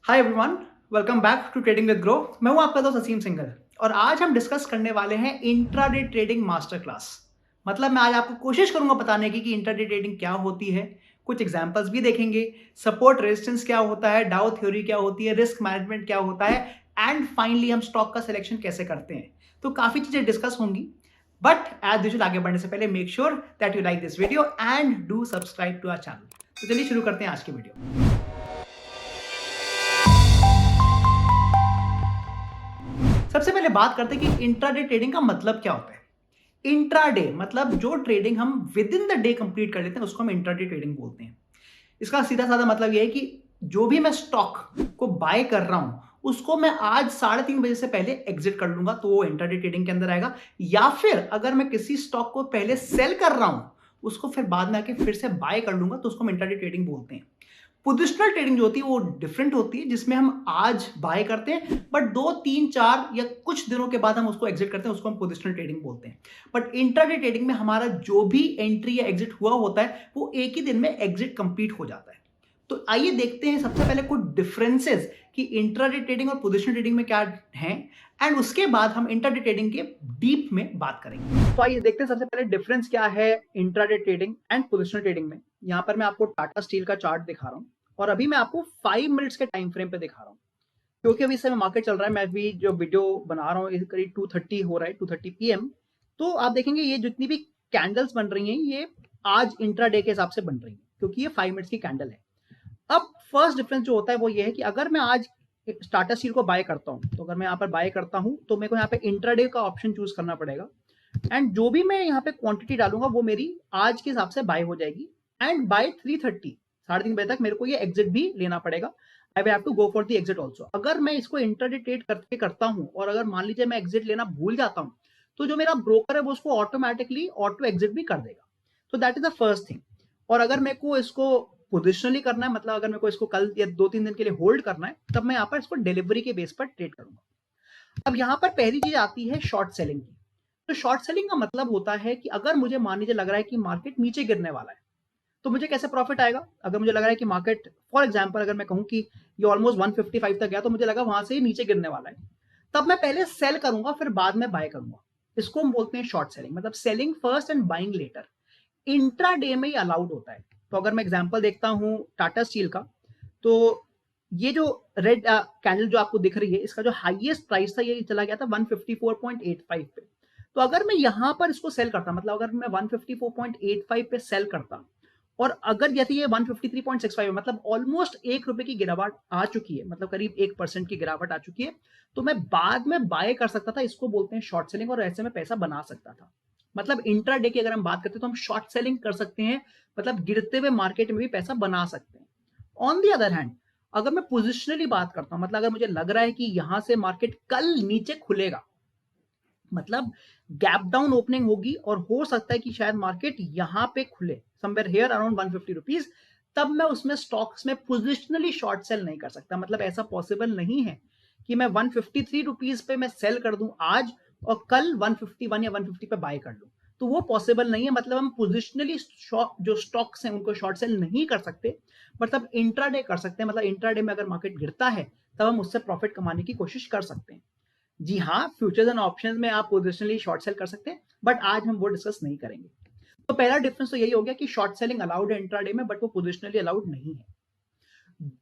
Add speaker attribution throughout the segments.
Speaker 1: Hi everyone, welcome back to trading with Groww. मैं हूं आपका दोस्त असीम सिंघल और आज हम डिस्कस करने वाले हैं इंट्राडे ट्रेडिंग मास्टर क्लास। मतलब मैं आज आपको कोशिश करूंगा बताने की कि इंट्राडे ट्रेडिंग क्या होती है, कुछ एग्जांपल्स भी देखेंगे, सपोर्ट रेजिस्टेंस क्या होता है, डाउ थ्योरी क्या होती है, रिस्क मैनेजमेंट क्या होता है एंड फाइनली हम स्टॉक का सिलेक्शन कैसे करते हैं। तो काफी चीजें डिस्कस होंगी, बट एज यूजुअल आगे बढ़ने से पहले make sure that you like this video and do subscribe to our channel. तो चलिए शुरू करते हैं आज की वीडियो। सबसे पहले बात करते हैं कि इंट्राडे ट्रेडिंग का मतलब क्या होता है। इंट्राडे मतलब जो ट्रेडिंग हम with in the day complete कर लेते हैं उसको हम इंट्राडे ट्रेडिंग बोलते हैं। इसका सीधा साधा मतलब यह है कि जो भी मैं स्टॉक को बाय कर रहा हूं उसको मैं आज 3:30 बजे से पहले एग्जिट कर लूंगा तो वो इंट्राडे ट्रेडिंग के अंदर आएगा। या फिर अगर मैं किसी स्टॉक को पहले सेल कर रहा हूं उसको फिर बाद में आके फिर से बाय कर लूंगा तो उसको हम इंट्राडे ट्रेडिंग बोलते हैं। पोजिशनल ट्रेडिंग जो होती है वो डिफरेंट होती है, जिसमें हम आज बाय करते हैं बट 2 3 4 या कुछ दिनों के बाद हम उसको एग्जिट करते हैं, उसको हम पोजिशनल ट्रेडिंग बोलते हैं। बट इंट्राडे ट्रेडिंग में हमारा जो भी एंट्री या एग्जिट हुआ होता है वो एक ही दिन में एग्जिट कंप्लीट हो जाता है। तो आइए देखते हैं सबसे पहले कुछ डिफरेंसेस कि इंट्राडे ट्रेडिंग और पोजिशनल ट्रेडिंग में क्या है एंड उसके बाद हम इंट्राडे ट्रेडिंग के डीप में बात करेंगे। तो आइए देखते हैं सबसे पहले डिफरेंस क्या है intraday trading and positional trading में। यहां पर मैं आपको टाटा स्टील का चार्ट दिखा रहा हूं और अभी मैं आपको 5 मिनट्स के टाइम फ्रेम पे दिखा रहा हूँ, क्योंकि अभी इस समय मार्केट चल रहा है। मैं अभी जो वीडियो बना रहा हूँ करीब 2:30 हो रहा है, 2:30 PM। तो आप देखेंगे ये जितनी भी कैंडल्स बन रही हैं ये आज इंट्राडे के हिसाब से बन रही हैं, क्योंकि ये 5 मिनट्स की कैंडल है। अब फर्स्ट डिफरेंस जो होता है वो ये है कि अगर मैं आज टाटा स्टील को बाय करता हूँ तो अगर मैं यहाँ पर बाय करता हूँ तो मेरे को यहाँ पे इंट्राडे का ऑप्शन चूज करना पड़ेगा एंड जो भी मैं यहाँ पे क्वांटिटी डालूंगा वो मेरी आज के हिसाब से बाय हो जाएगी एंड बाय 3:30 3:30 बजे तक मेरे को ये एग्जिट भी लेना पड़ेगा। I will have to go for the exit also. अगर मैं इसको इंट्राडे ट्रेड करके करता हूँ और अगर मान लीजिए मैं एग्जिट लेना भूल जाता हूँ तो जो मेरा ब्रोकर है वो उसको ऑटोमेटिकली ऑटो एग्जिट भी कर देगा। तो that is the first thing. और अगर मेरे को इसको पोजिशनली करना है, मतलब अगर मेरे को इसको कल या 2 3 दिन के लिए होल्ड करना है, तब मैं यहाँ पर इसको डिलीवरी के बेस पर ट्रेड करूंगा। अब यहाँ पर पहली चीज आती है शॉर्ट सेलिंग की। तो शॉर्ट सेलिंग का मतलब होता है कि अगर मुझे मान लीजिए लग रहा है कि मार्केट नीचे गिरने वाला है तो मुझे कैसे प्रॉफिट आएगा। अगर मुझे लग रहा है कि मार्केट फॉर एग्जांपल अगर मैं कहूं कि ये ऑलमोस्ट 155 तक गया तो मुझे लगा वहां से ही नीचे गिरने वाला है, तब मैं पहले सेल करूंगा फिर बाद में बाय करूंगा। इसको हम बोलते हैं शॉर्ट सेलिंग, मतलब selling first and buying later. Intraday में ही अलाउड होता है। तो अगर मैं एग्जांपल देखता हूं टाटा स्टील का, तो ये जो रेड कैंडल जो आपको दिख रही है इसका जो हाईएस्ट प्राइस था ये चला गया था 154.85 पे। तो अगर मैं यहां पर इसको सेल करता, मतलब अगर मैं 154.85 पे सेल करता और अगर जैसे ये 153.65 है, मतलब ऑलमोस्ट ₹1 की गिरावट आ चुकी है, मतलब करीब 1% की गिरावट आ चुकी है, तो मैं बाद में बाय कर सकता था। इसको बोलते हैं शॉर्ट सेलिंग और ऐसे में पैसा बना सकता था। मतलब इंट्राडे की अगर हम बात करते हैं तो हम शॉर्ट सेलिंग कर सकते हैं, मतलब गिरते हुए मार्केट में भी पैसा बना सकते हैं। ऑन दी अदर हैंड अगर मैं पोजिशनली बात करता हूं, मतलब अगर मुझे लग रहा है कि यहां से मार्केट कल नीचे खुलेगा, मतलब गैप डाउन ओपनिंग होगी और हो सकता है कि शायद मार्केट यहां पे खुले समवेयर हियर अराउंड 150 रुपीज, तब मैं उसमें स्टॉक्स में पोजिशनली शॉर्ट सेल नहीं कर सकता। मतलब ऐसा पॉसिबल नहीं है कि मैं 153 रुपीज पे मैं सेल कर दूं आज और कल 151 या 150 पे बाय कर लूं, तो वो पॉसिबल नहीं है। मतलब हम पोजिशनली जो स्टॉक्स हैं उनको शॉर्ट सेल नहीं कर सकते, मतलब इंट्राडे कर सकते हैं। मतलब इंट्राडे में अगर मार्केट गिरता है तब हम उससे प्रॉफिट कमाने की कोशिश कर सकते हैं। जी हाँ, फ्यूचर्स एंड ऑप्शंस में आप पोजिशनली शॉर्ट सेल कर सकते हैं, बट आज हम वो डिस्कस नहीं करेंगे। तो पहला डिफरेंस तो यही हो गया कि शॉर्ट सेलिंग अलाउड है इंट्राडे में, बट वो पोजिशनली अलाउड नहीं है।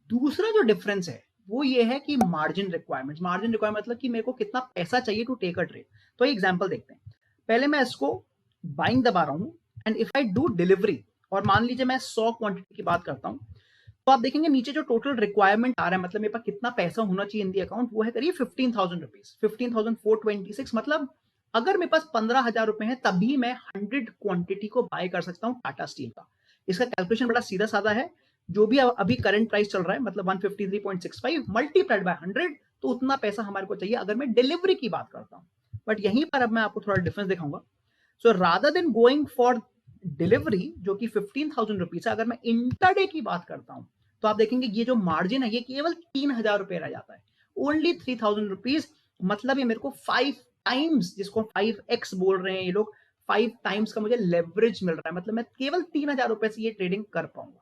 Speaker 1: दूसरा जो डिफरेंस है वो ये है कि मार्जिन रिक्वायरमेंट। मार्जिन रिक्वायरमेंट मतलब कि मेरे को कितना पैसा चाहिए टू टेक अ ट्रेड। तो एग्जांपल देखते हैं। पहले मैं इसको बाइंग दबा रहा हूं and if I do delivery और मान लीजिए मैं 100 क्वांटिटी की बात करता हूं, तो आप देखेंगे नीचे जो टोटल रिक्वायरमेंट आ रहा है, मतलब मेरे पास कितना पैसा होना चाहिए इन दी अकाउंट, वो है करीब 15,000 रुपीज, 15,426। मतलब अगर मेरे पास 15,000 रुपए हैं तभी मैं 100 क्वांटिटी को बाय कर सकता हूँ टाटा स्टील का। इसका कैलकुलेशन बड़ा सीधा साधा है। जो भी अभी करंट प्राइस चल रहा है, मतलब 153.65 मल्टीप्लाइड बाय 100, तो उतना पैसा हमारे को चाहिए अगर मैं डिलीवरी की बात करता हूँ। बट यहीं पर अब मैं आपको थोड़ा डिफरेंस दिखाऊंगा। So rather than going for delivery जो कि 15,000 रुपीज है, अगर मैं इंटरडे की बात करता हूं तो आप देखेंगे ये जो मार्जिन है ये केवल 3,000 रुपए रह जाता है, ओनली 3,000 रुपीज। मतलब ये मेरे को 5 टाइम्स, जिसको 5x बोल रहे हैं ये लोग, 5 टाइम्स का मुझे लेवरेज मिल रहा है। मतलब मैं केवल 3,000 रुपए से ये ट्रेडिंग कर पाऊंगा।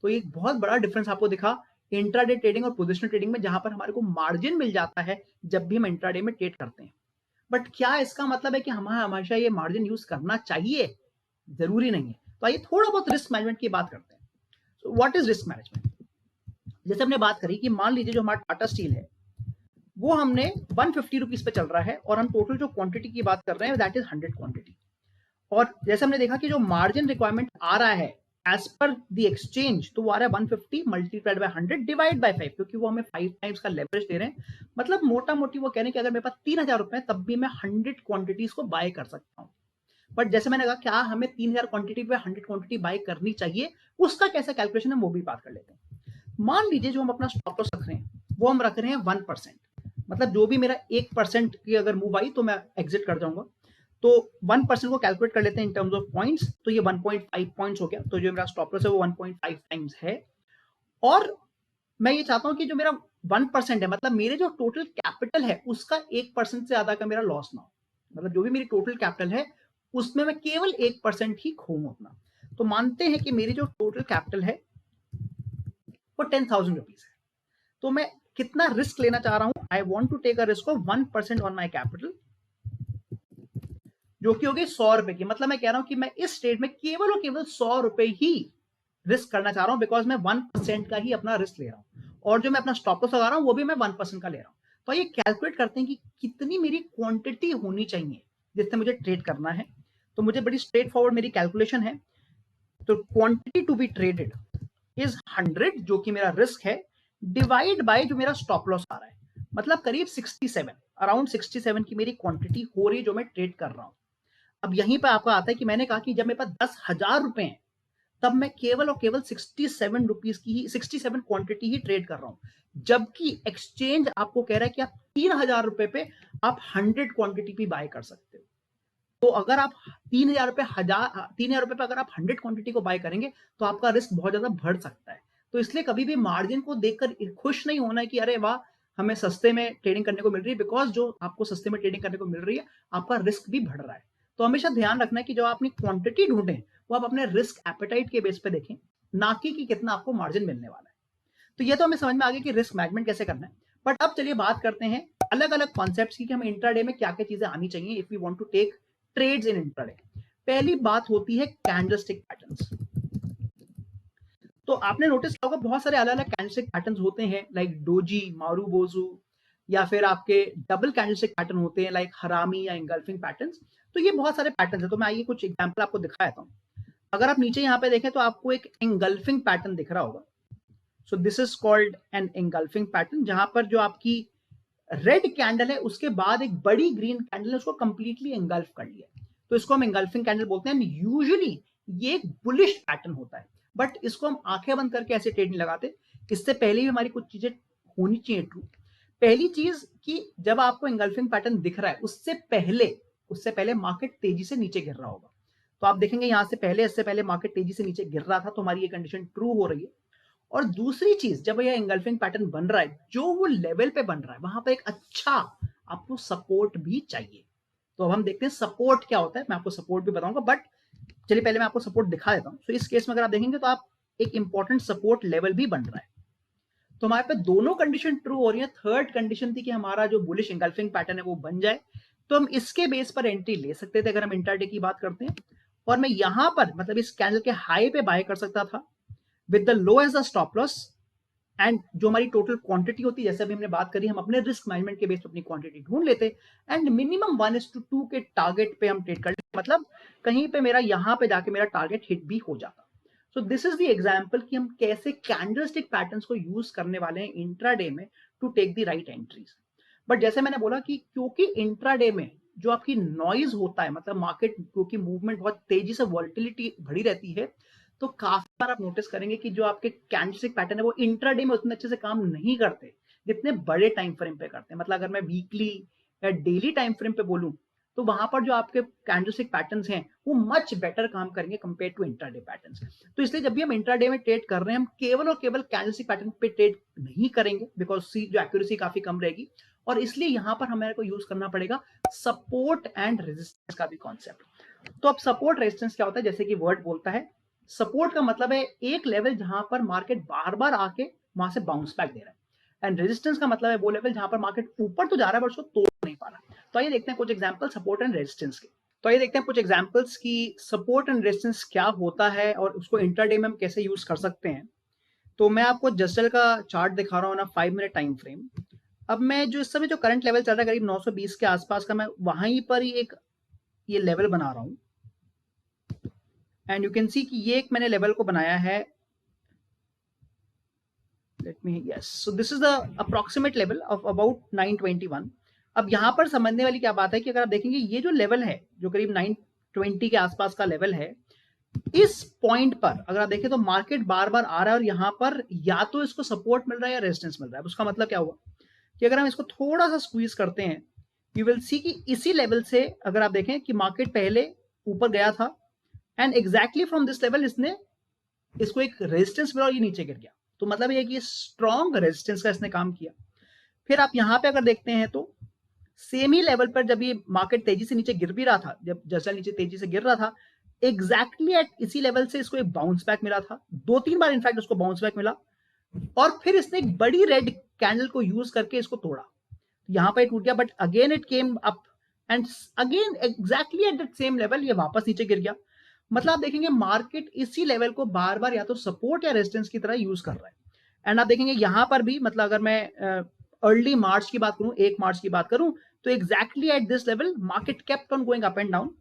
Speaker 1: तो एक बहुत बड़ा डिफरेंस आपको दिखा इंट्राडे ट्रेडिंग और पोजिशनल ट्रेडिंग में, जहां पर हमारे को मार्जिन मिल जाता है जब भी हम इंट्राडे में ट्रेड करते हैं। बट क्या इसका मतलब है कि हमें हमेशा ये मार्जिन यूज करना चाहिए? जरूरी नहीं है। तो आइए थोड़ा बहुत रिस्क मैनेजमेंट की बात करते हैं। So what is risk management? जैसे हमने बात करी कि मान लीजिए जो हमारा टाटा स्टील है वो हमने 150 रुपीज पे चल रहा है और हम टोटल जो क्वांटिटी की बात कर रहे हैं दैट इज 100 क्वांटिटी। और जैसे हमने देखा कि जो मार्जिन रिक्वायरमेंट आ रहा है एज पर द एक्सचेंज, तो वो आ रहा है 150 मल्टीप्लाइड बाय 100 डिवाइड बाय 5, क्योंकि वो हमें 5 टाइम्स का लेवरेज दे रहे हैं। मतलब मोटा मोटी वो कह रहे हैं कि अगर मेरे पास 3000 रुपए है तब भी मैं 100 क्वांटिटीज को बाय कर सकता हूँ। बट जैसे मैंने कहा क्या हमें 3000 क्वांटिटी पे 100 क्वांटिटी बाय करनी चाहिए, उसका कैसा कैलकुलेशन है वो भी बात कर लेते हैं। मान लीजिए जो हम अपना स्टॉप लॉस रख रहे हैं वो हम रख रहे हैं 1%, मतलब जो भी मेरा 1% की अगर मूव आई तो मैं एग्जिट कर जाऊंगा। तो 1% को कैलकुलेट कर लेते हैं इन टर्म्स ऑफ पॉइंट्स, तो ये 1.5 पॉइंट्स हो गया। तो जो मेरा स्टॉप लॉस है वो 1.5 टाइम्स है। और मैं ये चाहता हूं कि जो मेरा 1% है, मतलब मेरे जो टोटल कैपिटल है उसका 1% से ज्यादा का मेरा लॉस ना हो। मतलब जो भी मेरी टोटल कैपिटल है उसमें मैं केवल 1% ही खोऊं अपना। तो मानते हैं कि मेरी जो टोटल कैपिटल है वो 10,000 रुपीज है। तो मैं कितना रिस्क लेना चाह रहा हूं? I want to take a risk of 1% on my capital, जो कि हो गई 100 रुपए की। मतलब मैं कह रहा हूं कि मैं इस ट्रेड में केवल और केवल 100 रुपए ही रिस्क करना चाह रहा हूं, बिकॉज मैं 1% का ही अपना रिस्क ले रहा हूं। और जो मैं अपना स्टॉप लॉस लगा रहा हूं वो भी मैं 1% का ले रहा हूं। तो ये कैलकुलेट करते हैं कि कितनी मेरी क्वांटिटी होनी चाहिए जिससे मुझे ट्रेड करना है। तो मुझे बड़ी स्ट्रेट फॉरवर्ड मेरी कैलकुलेशन है। तो quantity to be traded is 100, जो कि मेरा रिस्क है, डिवाइड बाय जो मेरा स्टॉप लॉस आ रहा है, मतलब करीब 67, अराउंड 67 की मेरी क्वांटिटी हो रही है जो मैं ट्रेड कर रहा हूं। अब यहीं पर आपका आता है कि मैंने कहा कि जब मेरे पास 10,000 रुपए हैं तब मैं केवल और केवल 67 रुपीज की ही 67 क्वांटिटी ही ट्रेड कर रहा हूं, जबकि एक्सचेंज आपको कह रहा है कि आप 3,000 रुपए पे आप 100 क्वांटिटी भी बाय कर सकते हो। तो अगर आप 3,000 रुपए पे अगर आप 100 क्वांटिटी को बाय करेंगे तो आपका रिस्क बहुत ज्यादा बढ़ सकता है। तो इसलिए कभी भी मार्जिन को देखकर खुश नहीं होना है कि अरे वाह हमें सस्ते में ट्रेडिंग करने को मिल रही है, बिकॉज जो आपको सस्ते में ट्रेडिंग करने को मिल रही है आपका रिस्क भी बढ़ रहा है। तो हमेशा ध्यान रखना है कि जो आप अपनी क्वांटिटी ढूंढें वो आप अपने रिस्क एपेटाइट के बेस पे देखें, ना कि कितना आपको मार्जिन मिलने वाला है। तो ये तो हमें समझ में आ गया कि रिस्क मैनेजमेंट कैसे करना है। बट अब चलिए बात करते हैं अलग अलग कॉन्सेप्ट्स की कि हमें इंट्राडे में क्या क्या चीजें आनी चाहिए if we want to take trades in intraday. पहली बात होती है कैंडलस्टिक पैटर्न्स। तो आपने नोटिस किया होगा बहुत सारे अलग अलग कैंडलस्टिक पैटर्न्स होते हैं, लाइक डोजी, मारूबोजू, या फिर आपके डबल कैंडलस्टिक पैटर्न होते हैं लाइक हरामी या इंगल्फिंग पैटर्न्स। तो ये बहुत सारे पैटर्न्स है। तो मैं आइए कुछ एग्जाम्पल आपको दिखा देता हूँ। अगर आप नीचे यहाँ पे देखें तो आपको एक इंगल्फिंग पैटर्न दिख रहा होगा। So this is called an engulfing pattern, जहां पर जो आपकी रेड कैंडल है उसके बाद एक बड़ी ग्रीन कैंडल है उसको कंप्लीटली इंगल्फ कर लिया, तो इसको हम इंगल्फिंग कैंडल बोलते हैं। यूजुअली ये एक बुलिश पैटर्न होता है, बट इसको हम आंखें बंद करके ऐसे ट्रेड नहीं लगाते। इससे पहले भी हमारी कुछ चीजें होनी चाहिए ट्रू। पहली चीज कि जब आपको इंगल्फिंग पैटर्न दिख रहा है उससे पहले मार्केट तेजी से नीचे गिर रहा होगा। तो आप देखेंगे यहां से पहले, इससे पहले मार्केट तेजी से नीचे गिर रहा था, तो हमारी ये कंडीशन ट्रू हो रही है। और दूसरी चीज, जब यह एंगल्फिंग पैटर्न बन रहा है जो वो लेवल पे बन रहा है वहां पे एक अच्छा आपको सपोर्ट भी चाहिए। तो अब हम देखते हैं सपोर्ट क्या होता है, मैं आपको सपोर्ट भी बताऊंगा, बट चलिए पहले मैं आपको सपोर्ट दिखा देता हूं। तो इस केस में अगर आप देखेंगे तो आप एक इंपॉर्टेंट सपोर्ट लेवल भी बन रहा है। तो हमारे पे दोनों कंडीशन ट्रू हो रही है। थर्ड कंडीशन थी कि हमारा जो बुलिश इंगल्फिंग पैटर्न है वो बन जाए, तो हम इसके बेस पर एंट्री ले सकते थे अगर हम इंट्राडे की बात करते हैं। और मैं यहां पर मतलब इस कैंडल के हाई पे बाय कर सकता था with the low as the stop loss, and जो हमारी टोटल क्वांटिटी होती है, जैसे अभी हमने बात करी, हम अपने रिस्क मैनेजमेंट के बेस पर अपनी क्वांटिटी ढूंढ लेते एंड मिनिमम 1:2 के टारगेट पे हम ट्रेड कर लेते, मतलब कहीं पे मेरा यहां पे जाके मेरा टारगेट हिट भी हो जाता। So this is the example कि हम कैसे कैंडलस्टिक पैटर्न्स को यूज करने वाले हैं इंट्राडे में to take the right entries. But जैसे मैंने बोला कि क्योंकि इंट्राडे में जो आपकी नॉइज होता है, मतलब मार्केट क्योंकि मूवमेंट बहुत तेजी से वॉलिटिलिटी बढ़ी रहती है, तो काफी बार आप नोटिस करेंगे कि जो आपके कैंडलस्टिक पैटर्न है वो इंट्राडे में उतने अच्छे से काम नहीं करते जितने बड़े टाइम फ्रेम पे करते हैं। मतलब अगर मैं वीकली या डेली टाइम फ्रेम पे बोलूं तो वहां पर जो आपके कैंडलस्टिक पैटर्न्स हैं वो मच बेटर काम करेंगे कंपेयर टू इंट्राडे पैटर्न्स। तो इसलिए जब भी हम इंट्राडे में ट्रेड कर रहे हैं हम केवल और केवल कैंडलस्टिक पैटर्न पे ट्रेड नहीं करेंगे, बिकॉज सी जो एक्यूरेसी काफी कम रहेगी। और इसलिए यहां पर हमें को यूज करना पड़ेगा सपोर्ट एंड रेजिस्टेंस का भी कॉन्सेप्ट। तो अब सपोर्ट रेजिस्टेंस क्या होता है? जैसे कि वर्ड बोलता है, सपोर्ट का मतलब है एक लेवल जहां पर मार्केट बार बार आके वहां से बाउंस बैक दे रहा है। एंड रेजिस्टेंस का मतलब है वो लेवल जहां पर मार्केट ऊपर तो जा रहा है बट उसको तोड़ नहीं पा रहा। तो आइए देखते हैं कुछ एग्जांपल सपोर्ट एंड रेजिस्टेंस के। तो आइए देखते हैं कुछ एग्जांपल्स की सपोर्ट एंड रेजिस्टेंस क्या होता है और उसको इंट्राडे में हम कैसे यूज कर सकते हैं। तो मैं आपको जस्टल का चार्ट दिखा रहा हूँ ना 5 मिनट टाइम फ्रेम। अब मैं जो इस समय जो करंट लेवल चल रहा है करीब 920 के आसपास का, मैं वहीं पर ही एक ये लेवल बना रहा हूँ। एंड यू कैन सी कि ये एक मैंने लेवल को बनाया है। Let me yes, so this is the approximate level of about 921। अब यहाँ पर समझने वाली क्या बात है कि अगर आप देखेंगे ये जो लेवल है जो करीब 920 के आसपास का लेवल है, इस पॉइंट पर अगर आप देखें तो मार्केट बार बार आ रहा है और यहाँ पर या तो इसको सपोर्ट मिल रहा है या रेजिस्टेंस मिल रहा है। उसका मतलब क्या हुआ कि अगर हम इसको थोड़ा सा स्क्वीज करते हैं, यू विल सी कि इसी लेवल से अगर आप देखें कि मार्केट पहले ऊपर गया था and exactly from this level इसने इसको एक रेजिस्टेंस मिला और ये नीचे गिर गया। तो मतलब ये कि स्ट्रॉन्ग रेजिस्टेंस का इसने काम किया। फिर आप यहाँ पे अगर देखते हैं तो सेम ही लेवल पर जब ये मार्केट तेजी से नीचे गिर भी रहा था, जब जैसा नीचे तेजी से गिर रहा था, एग्जैक्टली एट इसी लेवल से इसको एक बाउंस बैक मिला था। 2-3 बार इनफैक्ट उसको बाउंस बैक मिला और फिर इसने एक बड़ी रेड कैंडल को यूज करके इसको तोड़ा। यहाँ पर टूट गया but again it came up and again exactly at that same level ये वापस नीचे गिर गया। मतलब आप देखेंगे मार्केट इसी लेवल को बार बार या तो सपोर्ट या रेजिस्टेंस की तरह यूज कर रहा है। एंड आप देखेंगे यहाँ पर भी, मतलब अगर मैं अर्ली मार्च की बात करूं, 1 मार्च की बात करूं, तो exactly at this level market kept on going up and down.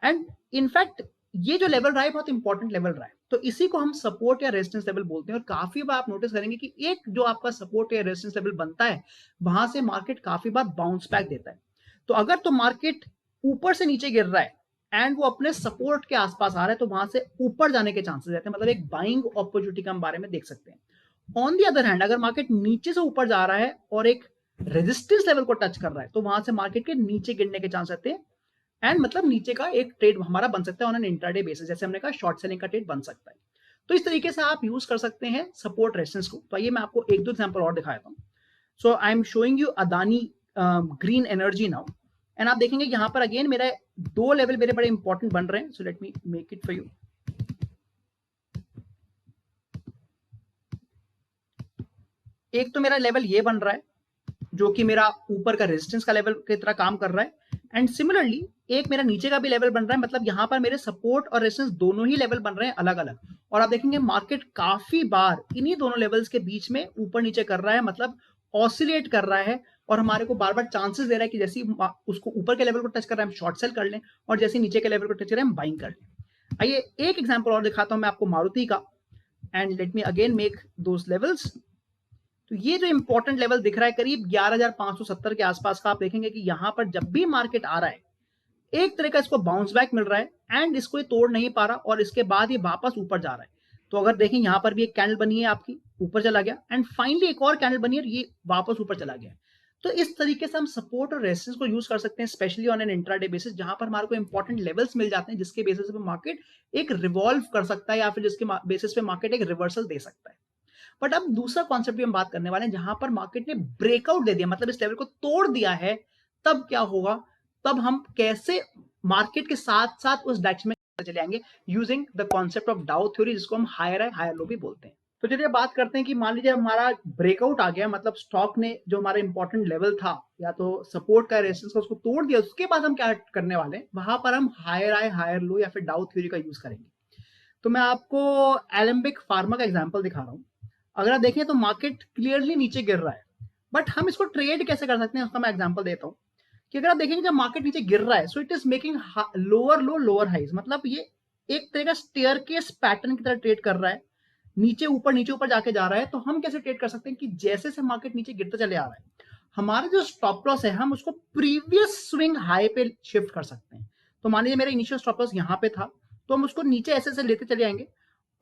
Speaker 1: And in fact ये जो लेवल रहा है बहुत इंपॉर्टेंट लेवल रहा है, तो इसी को हम सपोर्ट या रेजिस्टेंस लेवल बोलते हैं। और काफी बार आप नोटिस करेंगे कि एक जो आपका सपोर्ट या रेजिस्टेंस लेवल बनता है वहां से मार्केट काफी बार बाउंस बैक देता है। तो अगर तो मार्केट ऊपर से नीचे गिर रहा है एंड वो अपने सपोर्ट के आसपास आ रहा है तो वहां से ऊपर जाने के चांसेस रहते हैं, मतलब एक बाइंग अपॉर्चुनिटी का हम बारे में देख सकते हैं। ऑन दी अदर हैंड अगर मार्केट नीचे से ऊपर जा रहा है और एक रेजिस्टेंस लेवल को टच कर रहा है तो वहां से मार्केट के नीचे गिरने के चांस रहते हैं। एंड मतलब नीचे का एक ट्रेड हमारा बन सकता है ऑन एन इंट्राडे बेसिस, जैसे हमने कहा शॉर्ट सेलिंग का ट्रेड बन सकता है। तो इस तरीके से आप यूज कर सकते हैं सपोर्ट रेजिस्टेंस को। तो आइए मैं आपको एक दो एग्जांपल और दिखाता हूं। So I am showing you Adani green energy now. And आप देखेंगे यहाँ पर अगेन मेरा दो लेवल मेरे बड़े इंपॉर्टेंट बन रहे हैं। So let me make it for you. एक तो मेरा लेवल ये बन रहा है जो कि मेरा ऊपर का रेजिस्टेंस का लेवल की तरह काम कर रहा है। एंड सिमिलरली एक मेरा नीचे का भी लेवल बन रहा है, मतलब यहाँ पर मेरे सपोर्ट और रेजिस्टेंस दोनों ही लेवल बन रहे हैं अलग अलग। और आप देखेंगे मार्केट काफी बार इन्हीं दोनों लेवल्स के बीच में ऊपर नीचे कर रहा है, मतलब ऑसिलेट कर रहा है और हमारे को बार बार चांसेस दे रहा है कि जैसे उसको ऊपर के लेवल को टच कर रहा है हम शॉर्ट सेल कर लें और जैसे नीचे के लेवल को टच कर रहे हैं हम बाइंग कर लें। आइए एक एग्जाम्पल और दिखाता हूं मैं आपको मारुति का। And let me again make those levels. तो ये जो इंपॉर्टेंट लेवल दिख रहा है करीब 11,570 के आसपास का, आप देखेंगे कि यहां पर जब भी मार्केट आ रहा है एक तरह का इसको बाउंस बैक मिल रहा है एंड इसको ये तोड़ नहीं पा रहा और इसके बाद ये वापस ऊपर जा रहा है। तो अगर देखें यहां पर भी एक कैंडल बनी है आपकी, ऊपर चला गया एंड फाइनली एक और कैंडल बनी है और ये वापस ऊपर चला गया। तो इस तरीके से हम सपोर्ट और रेजिस्टेंस को यूज कर सकते हैं specially on an intraday basis, जहां पर हमारे को इंपॉर्टेंट लेवल्स मिल जाते हैं जिसके बेसिस पे मार्केट एक रिवॉल्व कर सकता है या फिर जिसके बेसिस पे मार्केट एक रिवर्सल दे सकता है। बट अब दूसरा कॉन्सेप्ट भी हम बात करने वाले हैं जहां पर मार्केट ने ब्रेकआउट दे दिया, मतलब इस लेवल को तोड़ दिया है, तब क्या होगा, तब हम कैसे मार्केट के साथ साथ उस डायरेक्शन में चले आएंगे यूजिंग द कॉन्सेप्ट ऑफ डाउ थ्योरी, जिसको हम हायर हाई हायर लो भी बोलते हैं। तो चलिए बात करते हैं कि मान लीजिए हमारा ब्रेकआउट आ गया, मतलब स्टॉक ने जो हमारा इंपॉर्टेंट लेवल था या तो सपोर्ट का रेजिस्टेंस का उसको तोड़ दिया, उसके बाद हम क्या करने वाले हैं, वहां पर हम हायर हाई हायर लो या फिर डाउ थ्योरी का यूज करेंगे। तो मैं आपको एलेम्बिक फार्मा का एग्जांपल दिखा रहा हूं। अगर आप देखें तो मार्केट क्लियरली नीचे गिर रहा है बट हम इसको ट्रेड कैसे कर सकते हैं उसका मैं एग्जांपल देता हूं कि अगर आप देखेंगे जब मार्केट नीचे गिर रहा है so it is making lower low lower highs, मतलब ये एक तरह का स्टेयरकेस पैटर्न की तरह ट्रेड कर रहा है, नीचे ऊपर जाके जा रहा है। तो हम कैसे ट्रेड कर सकते हैं कि जैसे से मार्केट नीचे गिरता चले आ रहा है हमारा जो स्टॉप लॉस है हम उसको प्रीवियस स्विंग हाई पे शिफ्ट कर सकते हैं। तो मान लीजिए मेरा इनिशियल स्टॉप लॉस यहाँ पे था तो हम उसको नीचे ऐसे से लेते चले आएंगे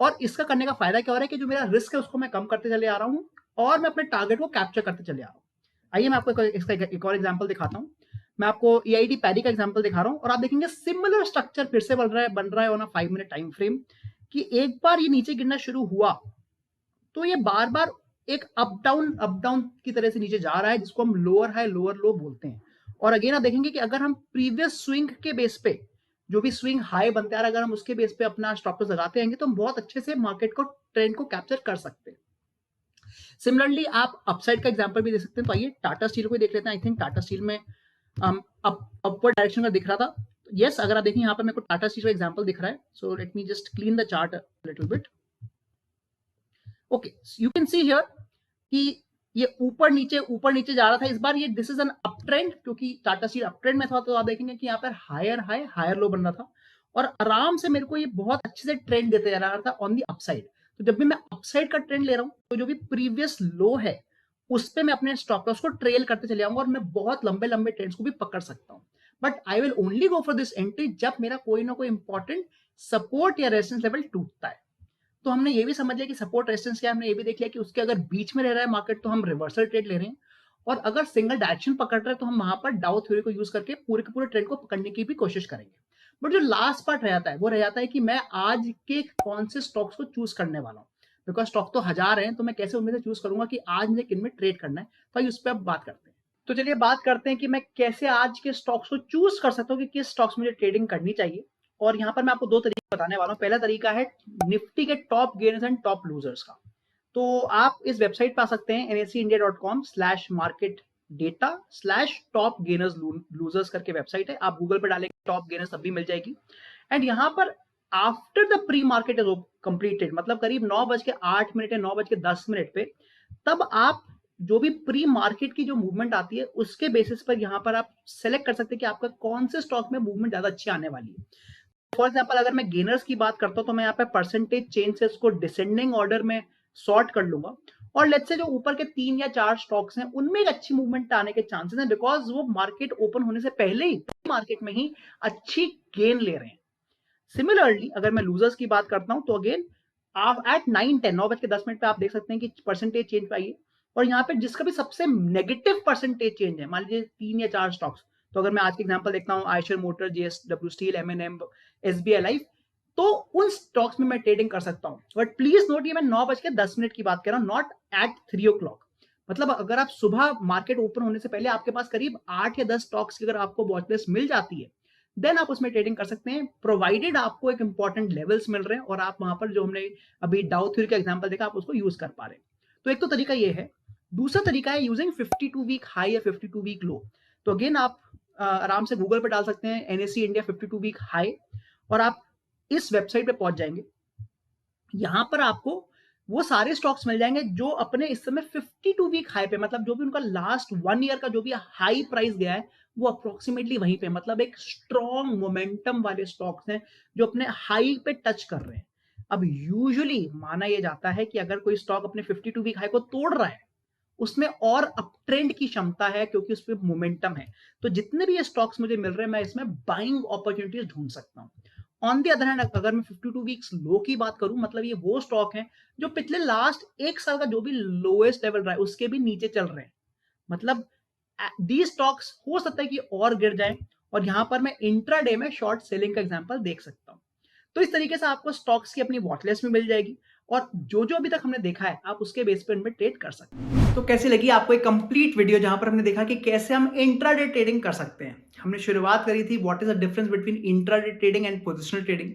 Speaker 1: और इसका करने का फायदा क्या हो रहा है कि जो मेरा रिस्क है उसको मैं कम करते चले आ रहा हूँ और मैं अपने टारगेट को कैप्चर करते चले आ रहा हूँ। आइए मैं आपको इसका एक और एग्जांपल दिखाता हूँ। मैं आपको EID पैरी का एग्जांपल दिखा रहा हूँ और आप देखेंगे सिमिलर स्ट्रक्चर फिर से बन रहा है on a 5 minute time frame कि एक बार ये नीचे गिरना शुरू हुआ तो ये बार बार एक अप डाउन की तरह से नीचे जा रहा है जिसको हम लोअर हाई लोअर लो बोलते हैं। और अगेन आप देखेंगे कि अगर हम प्रीवियस स्विंग के बेस पे जो भी स्विंग हाई बनते हैं अगर हम उसके बेस पे अपना स्टॉप लॉस लगाते हैं तो हम बहुत अच्छे से मार्केट को ट्रेंड को कैप्चर कर सकते हैं। सिमिलरली आप अपसाइड का एग्जांपल भी दे सकते हैं। तो आइए टाटा स्टील को देख लेते हैं। आई थिंक टाटा स्टील में अपवर्ड डायरेक्शन का दिख रहा था। यस, अगर आप देखें यहाँ पर मेरे को टाटा स्टील का एग्जांपल दिख रहा है। So let me just clean the chart a little bit. Okay, you can see here कि ये ऊपर नीचे जा रहा था। इस बार ये this is an up trend, क्योंकि टाटा स्टील अप ट्रेंड में था। तो आप देखेंगे कि यहाँ पर हायर हाई हायर लो बन रहा था और आराम से मेरे को ये बहुत अच्छे से ट्रेंड देते जा रहा था ऑन दी अपसाइड। तो जब भी मैं अपसाइड का ट्रेंड ले रहा हूँ तो जो भी प्रीवियस लो है उस पे मैं अपने स्टॉप लॉस को ट्रेल करते चले जाऊंगा और मैं बहुत लंबे लंबे ट्रेंड्स को भी पकड़ सकता हूँ। But I will only go for this entry जब मेरा कोई ना कोई इंपॉर्टेंट सपोर्ट या रेजिस्टेंस लेवल टूटता है। तो हमने ये भी समझ लिया कि सपोर्ट रेजिस्टेंस क्या है, हमने ये भी देख लिया कि उसके अगर बीच में रह रहा है मार्केट तो हम रिवर्सल ट्रेड ले रहे हैं, और अगर सिंगल डायरेक्शन पकड़ रहे हैं तो हम वहां पर डाउ थ्योरी को यूज करके पूरे के पूरे ट्रेंड को पकड़ने की भी कोशिश करेंगे। बट जो लास्ट पार्ट रह जाता है वो रह जाता है कि मैं आज के कौन से स्टॉक्स को चूज करने वाला हूँ, बिकॉज स्टॉक तो 1000 हैं, तो मैं कैसे उनमें से चूज करूंगा कि आज मुझे किन में ट्रेड करना है। तो उस पर अब बात करते हैं। तो चलिए बात करते हैं कि मैं कैसे आज के स्टॉक्स को चूज कर सकता हूँ कि किस स्टॉक्स मुझे ट्रेडिंग करनी चाहिए। और यहाँ पर मैं आपको 2 तरीके बताने वाला हूँ। पहला तरीका है निफ्टी के top gainers and top losers का। तो आप इस वेबसाइट पे आ सकते हैं NSEindia.com/market-data/top gainers losers करके वेबसाइट है। आप गूगल पे डालेंगे टॉप गेनर्स तब भी मिल जाएगी। एंड यहाँ पर after the pre market is completed, मतलब करीब 9:08 या 9:10 पे, तब आप जो भी प्री मार्केट की जो मूवमेंट आती है उसके बेसिस पर यहाँ पर आप सेलेक्ट कर सकते हैं कि आपका कौन से स्टॉक में मूवमेंट ज्यादा अच्छी आने वाली है। फॉर एग्जाम्पल अगर मैं गेनर्स की बात करता हूं तो मैं यहाँ पे परसेंटेज चेंज से इसको डिसेंडिंग ऑर्डर में सॉर्ट कर लूंगा, और लेट्स से जो ऊपर के 3 या 4 स्टॉक्स हैं उनमें एक अच्छी मूवमेंट आने के चांसेस हैं, बिकॉज वो मार्केट ओपन होने से पहले ही मार्केट में ही अच्छी गेन ले रहे हैं। सिमिलरली अगर मैं लूजर्स की बात करता हूं तो अगेन आप एट 9:10 पे आप देख सकते हैं कि परसेंटेज चेंज पे आइए, और यहाँ पे जिसका भी सबसे नेगेटिव परसेंटेज चेंज है, मान लीजिए 3 या 4 स्टॉक्स, तो अगर मैं आज के एग्जांपल देखता हूँ Eicher motor, JSW steel, M&M, SBI life, तो उन स्टॉक्स में मैं ट्रेडिंग कर सकता हूँ। बट प्लीज नोट ये मैं 9:10 की बात कर रहा हूँ, नॉट एट 3 o'clock। मतलब अगर आप सुबह मार्केट ओपन होने से पहले आपके पास करीब 8 या 10 स्टॉक्स की अगर आपको वॉच लिस्ट मिल जाती है, देन आप उसमें ट्रेडिंग कर सकते हैं, प्रोवाइडेड आपको एक इंपॉर्टेंट लेवल्स मिल रहे हैं और आप वहां पर जो हमने अभी डाउ थ्योरी का एग्जांपल देखा आप उसको यूज कर पा रहे हैं। तो एक तो तरीका ये है। दूसरा तरीका है यूजिंग 52 वीक हाई या 52 वीक लो। तो अगेन आप आराम से गूगल पे डाल सकते हैं NSE इंडिया 52 वीक हाई, और आप इस वेबसाइट पे पहुंच जाएंगे। यहां पर आपको वो सारे स्टॉक्स मिल जाएंगे जो अपने इस समय 52 वीक हाई पे, मतलब जो भी उनका लास्ट 1 ईयर का जो भी हाई प्राइस गया है वो अप्रोक्सीमेटली वहीं पे, मतलब एक स्ट्रॉन्ग मोमेंटम वाले स्टॉक्स हैं जो अपने हाई पे टच कर रहे हैं। अब यूजुअली माना यह जाता है कि अगर कोई स्टॉक अपने 52 वीक हाई को तोड़ रहा है उसमें और अप ट्रेंड की क्षमता है, क्योंकि उस पर मोमेंटम है। तो जितने भी ये स्टॉक्स मुझे मिल रहे हैं मैं इसमें बाइंग अपॉर्चुनिटीज ढूंढ सकता हूँ। ऑन दी अदर हैंड अगर मैं 52 वीक्स लो की बात करूं, मतलब ये वो स्टॉक हैं जो पिछले लास्ट 1 साल का जो भी लोएस्ट लेवल रहा है उसके भी नीचे चल रहे हैं। मतलब दी स्टॉक्स हो सकता है कि और गिर जाएं, और यहां पर मैं इंट्राडे में शॉर्ट सेलिंग का एग्जांपल देख सकता हूं। तो इस तरीके से आपको स्टॉक्स की अपनी वॉच लिस्ट में मिल जाएगी, और जो जो अभी तक हमने देखा है आप उसके बेस पर इनमें ट्रेड कर सकते हैं। तो कैसी लगी आपको एक कंप्लीट वीडियो जहां पर हमने देखा कि कैसे हम इंट्राडे ट्रेडिंग कर सकते हैं। हमने शुरुआत करी थी what is the difference between intraday trading and positional trading.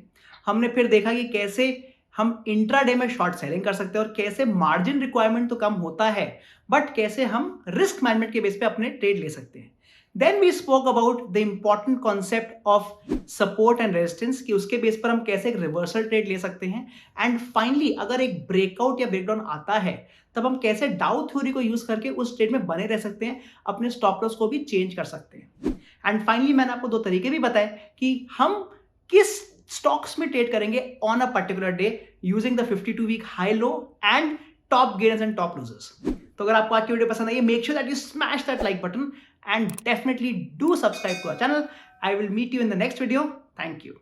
Speaker 1: हमने फिर देखा कि कैसे हम इंट्राडे में शॉर्ट सेलिंग कर सकते हैं और कैसे मार्जिन रिक्वायरमेंट तो कम होता है बट कैसे हम रिस्क मैनेजमेंट के बेस पे अपने ट्रेड ले सकते हैं। Then we spoke about the important concept of support and resistance कि उसके बेस पर हम कैसे एक रिवर्सल ट्रेड ले सकते हैं। एंड फाइनली अगर एक ब्रेकआउट या ब्रेकडाउन आता है तब हम कैसे डाउ थ्योरी को यूज करके उस ट्रेड में बने रह सकते हैं, अपने स्टॉप लॉस को भी चेंज कर सकते हैं। एंड फाइनली मैंने आपको 2 तरीके भी बताए कि हम किस स्टॉक्स में ट्रेड करेंगे on a particular day using the 52 week high low and top gainers and top losers. तो अगर आपको आज की वीडियो पसंद आई, make sure that you smash that like button and definitely do subscribe to our channel. I will meet you in the next video. Thank you.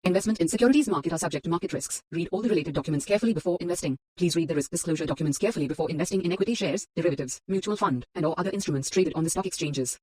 Speaker 2: Investment in securities market are subject to market risks. Read all the related documents carefully before investing. Please read the risk disclosure documents carefully before investing in equity shares, derivatives, mutual fund, and or other instruments traded on the stock exchanges.